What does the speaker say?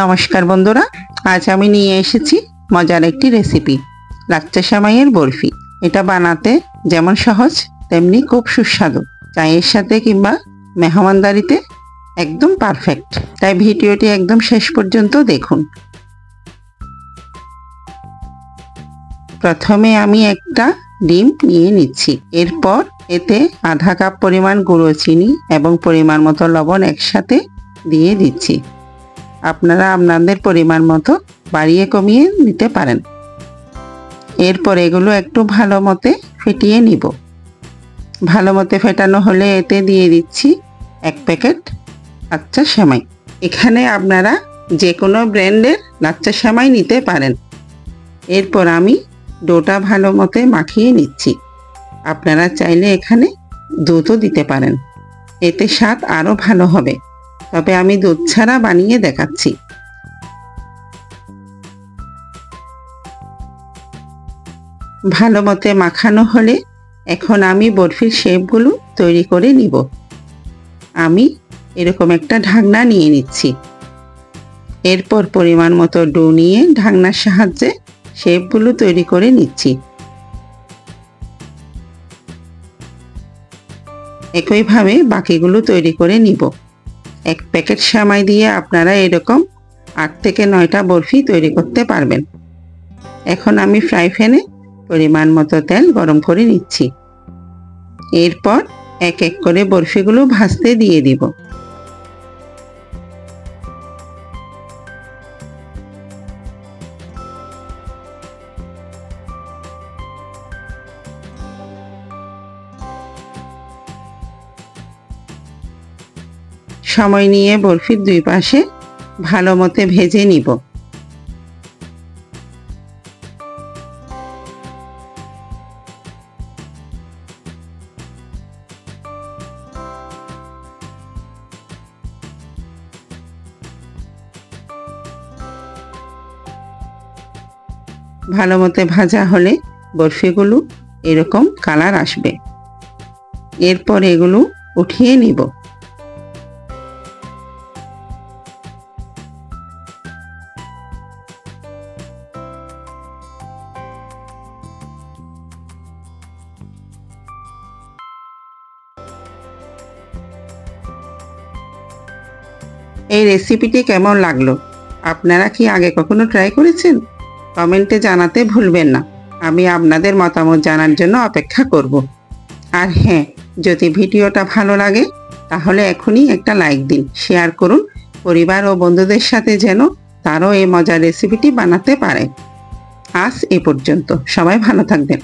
নমস্কার বন্ধুরা, আজ আমি নিয়ে এসেছি মজার একটি রেসিপি, লাচ্চা সেমাইয়ের বরফি। এটা বানাতে যেমন সহজ তেমনি খুব সুস্বাদু। চায়ের সাথে কিংবা মেহমানদারিতে একদম পারফেক্ট। তাই ভিডিওটি একদম শেষ পর্যন্ত দেখুন। প্রথমে আমি একটা ডিম নিয়ে নিচ্ছি। এরপর এতে আধা কাপ পরিমাণ গুঁড়ো চিনি এবং পরিমাণ মতো লবণ একসাথে দিয়ে দিচ্ছি। আপনারা আপনাদের পরিমাণ মতো বাড়িয়ে কমিয়ে নিতে পারেন। এরপর এগুলো একটু ভালো মতে ফেটিয়ে নিব। ভালো মতে ফেটানো হলে এতে দিয়ে দিচ্ছি 1 প্যাকেট লাচ্চা সেমাই। এখানে আপনারা যে কোনো ব্র্যান্ডের লাচ্চা সেমাই নিতে পারেন। এরপর আমি ডোটা ভালো মতে মাখিয়ে নিচ্ছি। আপনারা চাইলে এখানে দুধও দিতে পারেন, এতে স্বাদ আরও ভালো হবে। তবে আমি দুধ ছাড়া বানিয়ে দেখাচ্ছি। ভালো মতে মাখানো হলে এখন আমি বরফির শেপগুলো তৈরি করে নিব। আমি এরকম একটা ঢাকনা নিয়ে নিচ্ছি। এরপর পরিমাণ মতো ডো নিয়ে ঢাকনার সাহায্যে শেপগুলো তৈরি করে নিচ্ছি। একইভাবে বাকিগুলো তৈরি করে নিব। 1 প্যাকেট সেমাই দিয়ে আপনারা এরকম 8 থেকে 9টা বরফি তৈরি করতে পারবেন। এখন আমি ফ্রাই প্যানে পরিমাণ মতো তেল গরম করে নিচ্ছি। এরপর এক এক করে বরফিগুলো ভাজতে দিয়ে দিব। সময় নিয়ে বরফির দুই পাশে ভালো মতে ভেজে নিব। ভালো মতে ভাজা হলে বরফিগুলো এরকম কালার আসবে। এরপর এগুলো উঠিয়ে নিব। এই রেসিপিটি কেমন লাগলো? আপনারা কি আগে কখনো ট্রাই করেছেন? কমেন্টে জানাতে ভুলবেন না। আমি আপনাদের মতামত জানার জন্য অপেক্ষা করব। আর হ্যাঁ, যদি ভিডিওটা ভালো লাগে তাহলে এখনই একটা লাইক দিন, শেয়ার করুন পরিবার ও বন্ধুদের সাথে, যেন তারও এই মজার রেসিপিটি বানাতে পারে। আজ এ পর্যন্ত। সবাই ভালো থাকবেন।